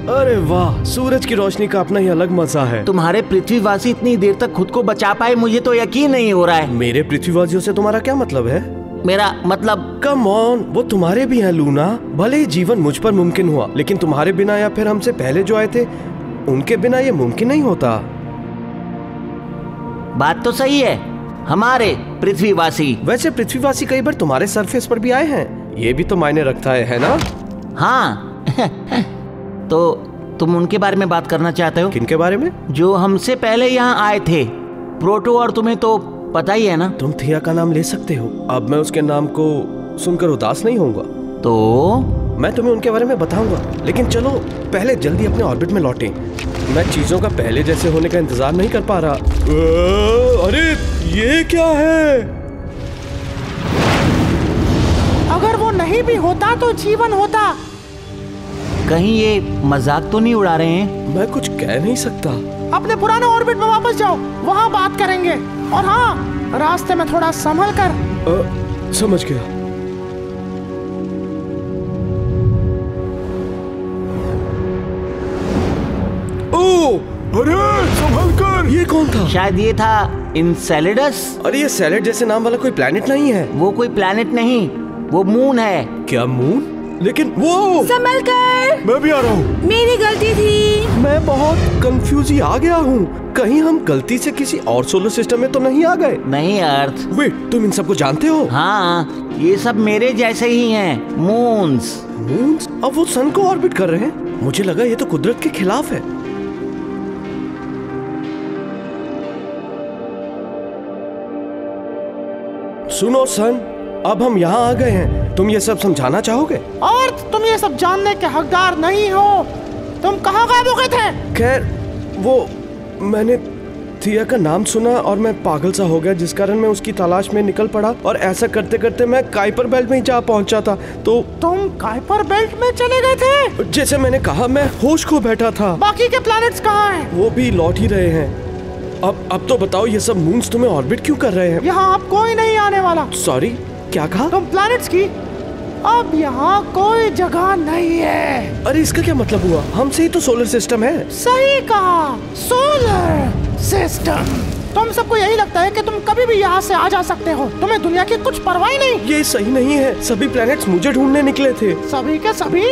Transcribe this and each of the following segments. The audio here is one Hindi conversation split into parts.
अरे वाह, सूरज की रोशनी का अपना ही अलग मजा है। तुम्हारे पृथ्वीवासी इतनी देर तक खुद को बचा पाए, मुझे तो यकीन नहीं हो रहा है। मेरे पृथ्वीवासियों से तुम्हारा क्या मतलब है? मेरा मतलब कम ऑन, वो तुम्हारे भी हैं लूना। भले ही जीवन मुझ पर मुमकिन हुआ, लेकिन तुम्हारे बिना या फिर हमसे पहले जो आए थे उनके बिना ये मुमकिन नहीं होता। बात तो सही है, हमारे पृथ्वीवासी। वैसे पृथ्वीवासी कई बार तुम्हारे सरफेस पर भी आए हैं, ये भी तो मायने रखता है ना? हाँ तो तुम उनके बारे में बात करना चाहते हो? किनके बारे में? जो हमसे पहले यहाँ आए थे, प्रोटो। और तुम्हें तो पता ही है ना। तुम थिया का नाम ले सकते हो। अब मैं उसके नाम को सुनकर उदास नहीं होऊंगा। तो मैं तुम्हें उनके बारे में बताऊंगा, लेकिन चलो पहले जल्दी अपने ऑर्बिट में लौटें। मैं चीजों का पहले जैसे होने का इंतजार नहीं कर पा रहा। अरे ये क्या है? अगर वो नहीं भी होता तो जीवन होता। कहीं ये मजाक तो नहीं उड़ा रहे हैं? मैं कुछ कह नहीं सकता। अपने पुराने ऑर्बिट में वापस जाओ, वहाँ बात करेंगे। और हाँ, रास्ते में थोड़ा संभल कर। समझ गया। ओ, अरे संभल कर। ये कौन था? शायद ये था इनसेलेडस। अरे ये सैलेड जैसे नाम वाला कोई प्लेनेट नहीं है। वो कोई प्लेनेट नहीं, वो मून है। क्या मून? लेकिन वो संभल कर। मैं भी आ रहा हूँ। मेरी गलती थी। मैं बहुत कंफ्यूज ही आ गया हूँ। कहीं हम गलती से किसी और सोलर सिस्टम में तो नहीं आ गए? नहीं अर्थ। वेट, तुम इन सबको जानते हो? हाँ, ये सब मेरे जैसे ही हैं, मून्स। मून्स? अब वो सन को ऑर्बिट कर रहे हैं? मुझे लगा ये तो कुदरत के खिलाफ है। सुनो सन, अब हम यहाँ आ गए हैं। तुम ये सब समझाना चाहोगे? और तुम ये सब जानने के हकदार नहीं हो। तुम कहाँ गायब हो गए थे? खैर, वो मैंने थिया का नाम सुना और मैं पागल सा हो गया, जिस कारण मैं उसकी तलाश में निकल पड़ा। और ऐसा करते करते मैं काइपर बेल्ट में ही जा पहुंचा था। तो तुम काइपर बेल्ट में चले गए थे? जैसे मैंने कहा, मैं होश खो बैठा था। बाकी के प्लैनेट्स कहाँ हैं? वो भी लौट ही रहे हैं। अब तो बताओ, ये सब मून्स तुम्हें ऑर्बिट क्यों कर रहे हैं? यहाँ अब कोई नहीं आने वाला। सॉरी, क्या कहा? तुम प्लैनेट्स की अब यहाँ कोई जगह नहीं है। अरे इसका क्या मतलब हुआ? हमसे ही तो सोलर सिस्टम है। सही कहा, सोलर सिस्टम। तुम सबको यही लगता है कि तुम कभी भी यहाँ से आ जा सकते हो। तुम्हें दुनिया की कुछ परवाह ही नहीं। ये सही नहीं है। सभी प्लैनेट्स मुझे ढूंढने निकले थे। सभी के सभी?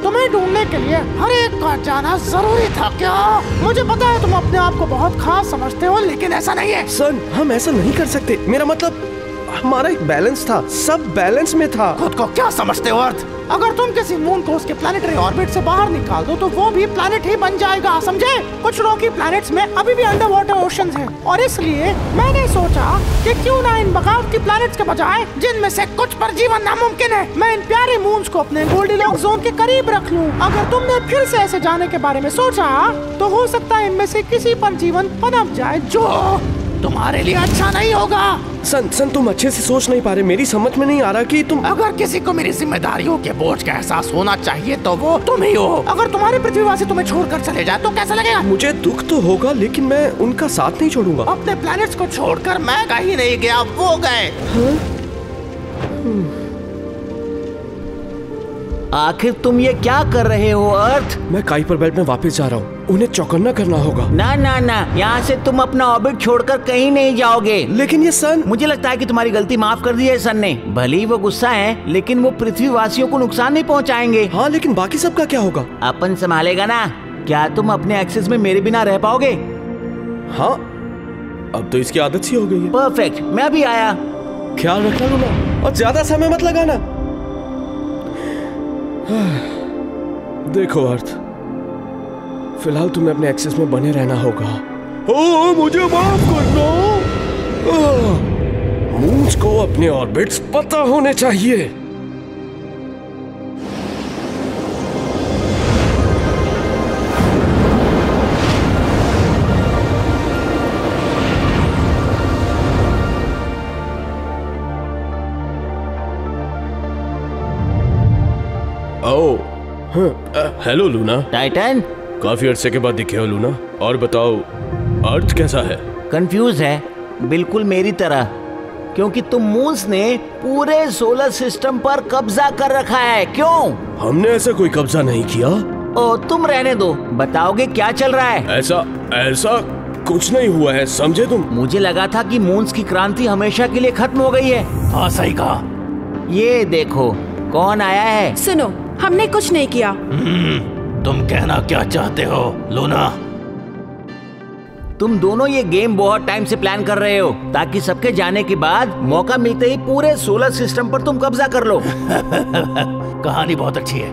तुम्हें ढूंढने के लिए हर एक का जाना जरूरी था क्या? मुझे पता है तुम अपने आप को बहुत खास समझते हो, लेकिन ऐसा नहीं है। सन, हम ऐसा नहीं कर सकते। मेरा मतलब, हमारा एक बैलेंस था, सब बैलेंस में था। खुद को क्या समझते हो अर्थ? अगर तुम किसी मून को उसके प्लैनेटरी ऑर्बिट से बाहर निकाल दो तो वो भी प्लैनेट ही बन जाएगा, समझे? कुछ रॉकी प्लैनेट्स में अभी भी अंडर वाटर ओशंस हैं, और इसलिए मैंने सोचा कि क्यों ना इन बगावती प्लैनेट्स के बजाय, जिनमें से कुछ पर जीवन नामुमकिन है, मैं इन प्यारे मून्स को अपने गोल्डीलॉक्स जोन के करीब रख लूं। अगर तुमने फिर से ऐसे जाने के बारे में सोचा तो हो सकता है इनमें से किसी पर जीवन पनप जाए, जो तुम्हारे लिए अच्छा नहीं होगा। सन, तुम अच्छे से सोच नहीं पा रहे। मेरी समझ में नहीं आ रहा कि तुम... अगर किसी को मेरी जिम्मेदारियों के बोझ का एहसास होना चाहिए तो वो तुम ही हो। अगर तुम्हारे पृथ्वीवासी तुम्हें छोड़कर चले जाए तो कैसा लगेगा? मुझे दुख तो होगा, लेकिन मैं उनका साथ नहीं छोड़ूंगा। अपने प्लैनेट्स को छोड़कर मैं कहीं नहीं गया, वो गए। आखिर तुम ये क्या कर रहे हो अर्थ? मैं काइपर बेल्ट में वापस जा रहा हूँ। उन्हें चौकन्ना करना होगा। ना ना ना, यहाँ से तुम अपना ऑर्बिट छोड़कर कहीं नहीं जाओगे। लेकिन ये सन... मुझे लगता है कि तुम्हारी गलती माफ कर दी है सन ने। भले ही वो गुस्सा है, लेकिन वो पृथ्वीवासियों को नुकसान नहीं पहुँचाएंगे। हाँ, लेकिन बाकी सबका क्या होगा? अपन संभालेगा ना। क्या तुम अपने एक्सेस में मेरे बिना रह पाओगे? हाँ, अब तो इसकी आदत सी हो गई है। परफेक्ट, मैं अभी आया। ख्याल रखना लूना, और ज्यादा समय मत लगाना। देखो अर्थ, फिलहाल तुम्हें अपने एक्सेस में बने रहना होगा। मुझे माफ करना। मून्स को अपने ऑर्बिट्स पता होने चाहिए। Hello Luna. टाइटन, काफी अरसे के बाद दिखे हो लूना। और बताओ, अर्थ कैसा है? कंफ्यूज है, बिल्कुल मेरी तरह, क्योंकि तुम मून्स ने पूरे सोलर सिस्टम पर कब्जा कर रखा है। क्यों? हमने ऐसा कोई कब्जा नहीं किया। ओ तुम रहने दो, बताओगे क्या चल रहा है? ऐसा कुछ नहीं हुआ है, समझे तुम? मुझे लगा था कि मून्स की क्रांति हमेशा के लिए खत्म हो गई है। हाँ सही कहा। ये देखो कौन आया है। सुनो, हमने कुछ नहीं किया। तुम कहना क्या चाहते हो लूना? तुम दोनों ये गेम बहुत टाइम से प्लान कर रहे हो ताकि सबके जाने के बाद मौका मिलते ही पूरे सोलर सिस्टम पर तुम कब्जा कर लो। कहानी बहुत अच्छी है,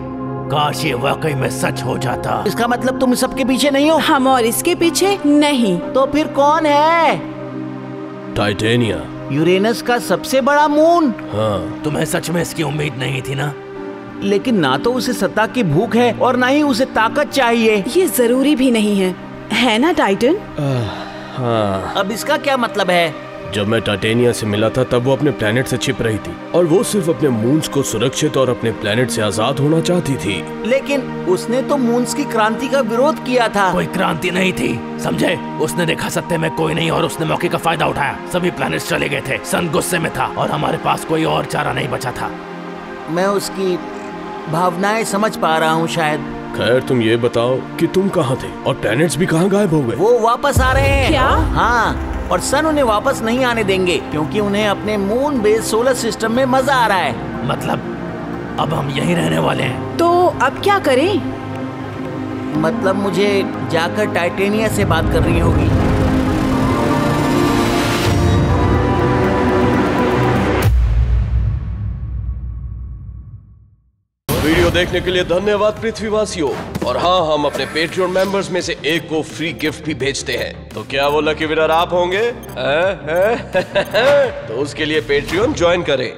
काश ये वाकई में सच हो जाता। इसका मतलब तुम सबके पीछे नहीं हो? हम और इसके पीछे नहीं। तो फिर कौन है? टाइटेनिया, यूरेनस का सबसे बड़ा मून। हाँ। तुम्हें सच में इसकी उम्मीद नहीं थी ना? लेकिन ना तो उसे सत्ता की भूख है और ना ही उसे ताकत चाहिए। ये जरूरी भी नहीं है ना टाइटन? हाँ। अब इसका क्या मतलब है? जब मैं टाइटेनिया से मिला था तब वो अपने प्लेनेट से छिप रही थी और वो सिर्फ अपने मून्स को सुरक्षित और अपने प्लेनेट से आजाद होना चाहती थी। लेकिन उसने तो मून्स की क्रांति का विरोध किया था। कोई क्रांति नहीं थी, समझे? उसने देखा सत्य में कोई नहीं और उसने मौके का फायदा उठाया। सभी प्लैनेट्स चले गए थे, सन गुस्से में था और हमारे पास कोई और चारा नहीं बचा था। मैं उसकी भावनाएं समझ पा रहा हूँ शायद। खैर तुम ये बताओ कि तुम कहाँ थे और प्लैनेट्स भी कहाँ गायब हो गए? वो वापस आ रहे हैं। क्या? हाँ, और सन उन्हें वापस नहीं आने देंगे क्योंकि उन्हें अपने मून बेस्ड सोलर सिस्टम में मजा आ रहा है। मतलब अब हम यहीं रहने वाले हैं? तो अब क्या करें? मतलब मुझे जाकर टाइटेनिया से बात करनी होगी। वीडियो देखने के लिए धन्यवाद पृथ्वीवासियों। और हाँ, हम अपने पेट्रियन मेंबर्स में से एक को फ्री गिफ्ट भी भेजते हैं। तो क्या वो लकी विनर आप होंगे? तो उसके लिए पेट्रियन ज्वाइन करें।